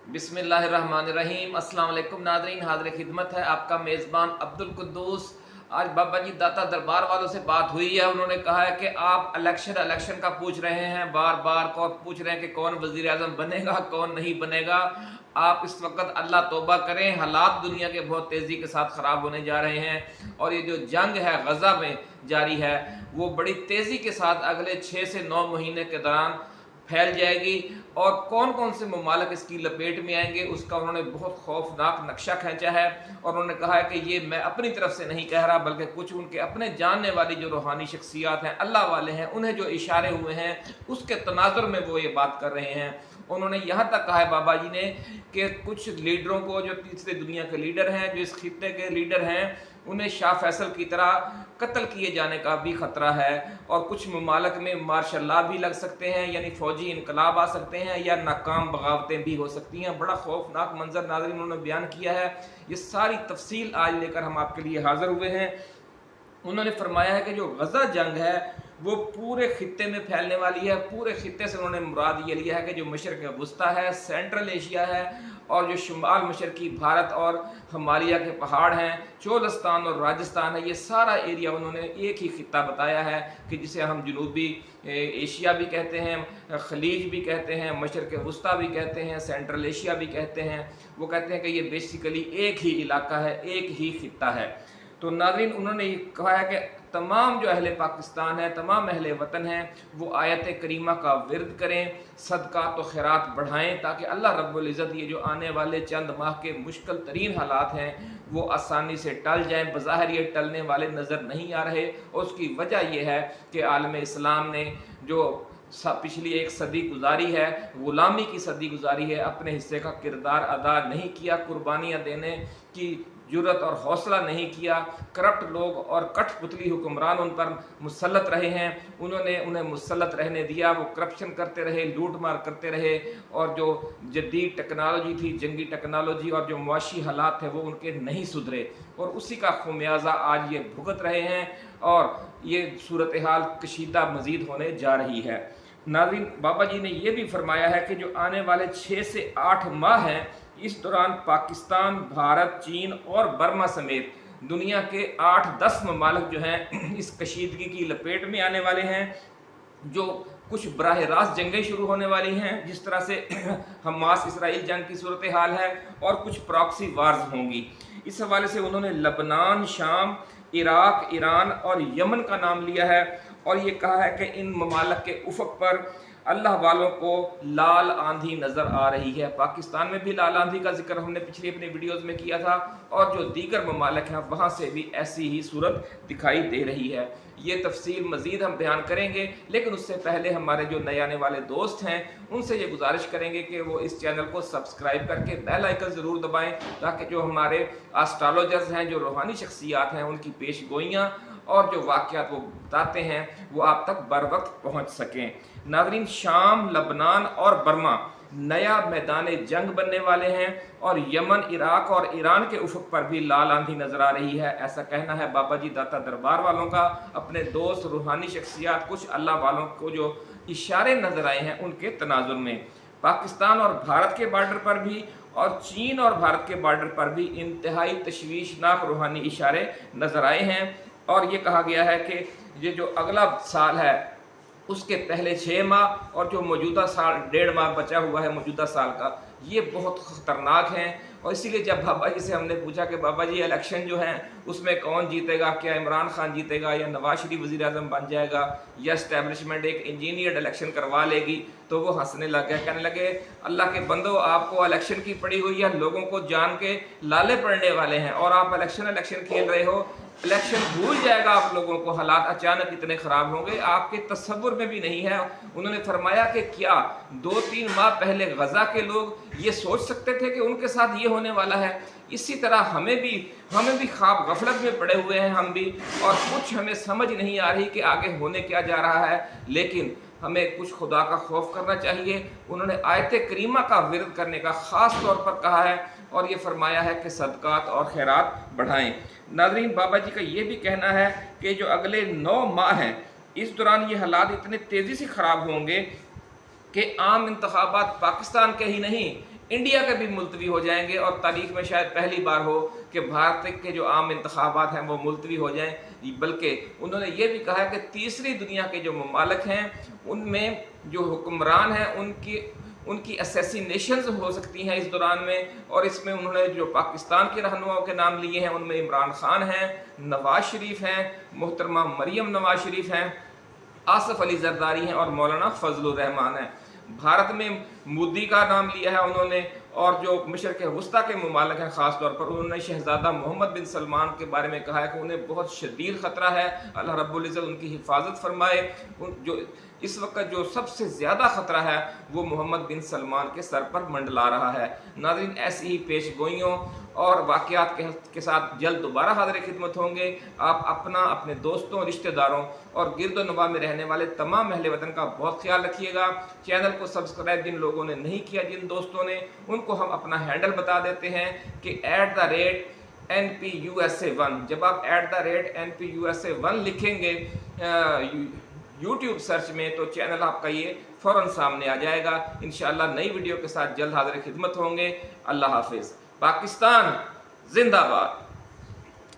बिस्मिल्लाहिर्रहमानिर्रहीम। अस्सलाम वालेकुम नाज़रीन, हाज़िर खिदमत है आपका मेज़बान अब्दुल कुद्दूस। आज बाबा जी दाता दरबार वालों से बात हुई है। उन्होंने कहा है कि आप इलेक्शन का पूछ रहे हैं, बार बार कौन पूछ रहे हैं कि कौन वज़ीर आज़म बनेगा कौन नहीं बनेगा। आप इस वक्त अल्लाह तौबा करें, हालात दुनिया के बहुत तेज़ी के साथ ख़राब होने जा रहे हैं और ये जो जंग है गज़ा में जारी है वो बड़ी तेज़ी के साथ अगले 6 से 9 महीने के दौरान फैल जाएगी और कौन कौन से ममालिक इसकी लपेट में आएंगे उसका उन्होंने बहुत खौफनाक नक्शा खींचा है। और उन्होंने कहा है कि ये मैं अपनी तरफ से नहीं कह रहा बल्कि कुछ उनके अपने जानने वाली जो रूहानी शख्सियात हैं, अल्लाह वाले हैं, उन्हें जो इशारे हुए हैं उसके तनाजुर में वो ये बात कर रहे हैं। उन्होंने यहाँ तक कहा है बाबा जी ने कि कुछ लीडरों को, जो तीसरे दुनिया के लीडर हैं, जो इस खित्ते के लीडर हैं, उन्हें शाह फैसल की तरह कत्ल किए जाने का भी ख़तरा है और कुछ ममालिक में मार्शल लॉ भी लग सकते हैं, यानी फ़ौजी इनकलाब आ सकते हैं या नाकाम बगावतें भी हो सकती हैं। बड़ा खौफनाक मंजर नाज़रीन उन्होंने बयान किया है। ये सारी तफसील आज लेकर हम आपके लिए हाज़िर हुए हैं। उन्होंने फरमाया है कि जो गज़ा जंग है वो पूरे खित्ते में फैलने वाली है। पूरे खित्ते से उन्होंने मुराद ये लिया है कि जो मशरक़ वस्ता है, सेंट्रल एशिया है और जो शुमाल मशरक़ी भारत और हिमालय के पहाड़ हैं, चोलस्तान और राजस्थान है, ये सारा एरिया उन्होंने एक ही खित्ता बताया है कि जिसे हम जनूबी एशिया भी कहते हैं, खलीज भी कहते हैं, मशरक़ वस्ता भी कहते हैं, सेंट्रल एशिया भी कहते हैं। वो कहते हैं कि ये बेसिकली एक ही इलाका है, एक ही खित्ता है। तो नाज़रीन उन्होंने ये कहा है कि तमाम जो अहले पाकिस्तान है, तमाम अहले वतन हैं, वो आयत करीमा का विरद करें, सदका तो खैरात बढ़ाएं ताकि अल्लाह रब्बुल इज़्ज़त ये जो आने वाले चंद माह के मुश्किल तरीन हालात हैं वो आसानी से टल जाएं। बज़ाहिर ये टलने वाले नज़र नहीं आ रहे और उसकी वजह यह है कि आलम इस्लाम ने जो पिछली एक सदी गुजारी है, ग़ुलामी की सदी गुजारी है, अपने हिस्से का किरदार अदा नहीं किया, कुर्बानियाँ देने की जुर्रत और हौसला नहीं किया। करप्ट लोग और कठपुतली हुक्मरान उन पर मुसल्लत रहे हैं, उन्होंने उन्हें मुसल्लत रहने दिया। वो करप्शन करते रहे, लूट मार करते रहे और जो जदीद टेक्नोलॉजी थी, जंगी टेक्नोलॉजी और जो मुआशी हालात थे वो उनके नहीं सुधरे और उसी का खुमियाजा आज ये भुगत रहे हैं और ये सूरत हाल कशीदा मज़ीद होने जा रही है। नाज़रीन बाबा जी ने यह भी फरमाया है कि जो आने वाले 6 से 8 माह हैं, इस दौरान पाकिस्तान, भारत, चीन और बर्मा समेत दुनिया के 8-10 ममालिक जो हैं इस कशीदगी की लपेट में आने वाले हैं। जो कुछ बराह रास्त जंगें शुरू होने वाली हैं, जिस तरह से हमास इसराइल जंग की सूरत हाल है, और कुछ प्रॉक्सी वार्स होंगी। इस हवाले से उन्होंने लबनान, शाम, इराक, ईरान और यमन का नाम लिया है और ये कहा है कि इन ममालिक के उफ़क़ पर अल्लाह वालों को लाल आंधी नज़र आ रही है। पाकिस्तान में भी लाल आंधी का जिक्र हमने पिछली अपनी वीडियोस में किया था और जो दीगर ममालिक हैं वहाँ से भी ऐसी ही सूरत दिखाई दे रही है। ये तफसील मज़ीद हम बयान करेंगे, लेकिन उससे पहले हमारे जो नए आने वाले दोस्त हैं उनसे ये गुजारिश करेंगे कि वो इस चैनल को सब्सक्राइब करके बेल आइकन ज़रूर दबाएँ ताकि जो हमारे एस्ट्रोलॉजर्स हैं, जो रूहानी शख्सियात हैं, उनकी पेश गोइयाँ और जो वाक़यात वो बताते हैं वो आप तक बर वक्त पहुँच सकें। नाज़रीन शाम, लबनान और बर्मा नया मैदान जंग बनने वाले हैं और यमन, इराक और ईरान के उफ़क़ पर भी लाल आंधी नज़र आ रही है। ऐसा कहना है बाबा जी दाता दरबार वालों का। अपने दोस्त रूहानी शख्सियात, कुछ अल्लाह वालों को जो इशारे नज़र आए हैं उनके तनाजुर में पाकिस्तान और भारत के बॉर्डर पर भी और चीन और भारत के बॉर्डर पर भी इंतहाई तशवीशनाक रूहानी इशारे नज़र आए हैं। और ये कहा गया है कि ये जो अगला साल है उसके पहले 6 माह और जो मौजूदा साल 1.5 माह बचा हुआ है मौजूदा साल का, ये बहुत ख़तरनाक हैं। और इसीलिए जब बाबा जी से हमने पूछा कि बाबा जी इलेक्शन जो हैं उसमें कौन जीतेगा, क्या इमरान खान जीतेगा या नवाज शरीफ वज़ीर आज़म बन जाएगा या इस्टेब्लिशमेंट एक इंजीनियर्ड इलेक्शन करवा लेगी, तो वो हंसने लग गए। कहने लगे अल्लाह के बंदो, आपको इलेक्शन की पड़ी हुई है, लोगों को जान के लाले पड़ने वाले हैं और आप इलेक्शन खेल रहे हो। इलेक्शन भूल जाएगा आप लोगों को, हालात अचानक इतने ख़राब होंगे आपके तसव्वुर में भी नहीं है। उन्होंने फरमाया कि क्या 2-3 माह पहले गज़ा के लोग ये सोच सकते थे कि उनके साथ ये होने वाला है। इसी तरह हमें भी ख्वाब गफलत में पड़े हुए हैं हम भी, और कुछ हमें समझ नहीं आ रही कि आगे होने क्या जा रहा है, लेकिन हमें कुछ खुदा का खौफ करना चाहिए। उन्होंने आयत करीमा का विरद करने का ख़ास तौर पर कहा है और ये फरमाया है कि सदक़ात और खैरात बढ़ाएं। नाज़रीन बाबा जी का ये भी कहना है कि जो अगले 9 माह हैं इस दौरान ये हालात इतने तेज़ी से ख़राब होंगे कि आम इंतखाबात पाकिस्तान के ही नहीं, इंडिया के भी मुलतवी हो जाएंगे और तारीख में शायद पहली बार हो कि भारत के जो आम इंतखाबात हैं वो मुलतवी हो जाएं। बल्कि उन्होंने ये भी कहा है कि तीसरी दुनिया के जो ममालिक हैं उनमें जो हुक्मरान हैं उनकी असैसिनेशंस हो सकती हैं इस दौरान में। और इसमें उन्होंने जो पाकिस्तान के रहनुमाओं के नाम लिए हैं उनमें इमरान खान हैं, नवाज शरीफ हैं, मोहतरमा मरियम नवाज शरीफ हैं, आसफ अली जरदारी हैं और मौलाना फजलुर रहमान हैं। भारत में मोदी का नाम लिया है उन्होंने, और जो मशरक़ वस्ता के ममालिक हैं ख़ास तौर पर उन्होंने शहज़ादा मोहम्मद बिन सलमान के बारे में कहा है कि उन्हें बहुत शदीद ख़तरा है, अल्लाह रब्बुल इज़्ज़त उनकी हिफाजत फरमाए। जो इस वक्त जो सबसे ज़्यादा ख़तरा है वो मोहम्मद बिन सलमान के सर पर मंडला रहा है। नाज़रीन, ऐसी ही पेश गोइयों और वाक़यात के साथ जल्द दोबारा हाज़िर खिदमत होंगे। आप अपना, अपने दोस्तों, रिश्तेदारों और गिरदो नवाह में रहने वाले तमाम अहले वतन का बहुत ख्याल रखिएगा। चैनल को सब्सक्राइब जिन लोगों ने नहीं किया, जिन दोस्तों ने, उनको हम अपना हैंडल बता देते हैं कि @NPUSA1। जब आप @NPUSA1 लिखेंगे यूट्यूब सर्च में तो चैनल आपका ये फ़ौरन सामने आ जाएगा। इंशाअल्लाह नई वीडियो के साथ जल्द हाज़िर खिदमत होंगे। अल्लाह हाफिज़। पाकिस्तान जिंदाबाद।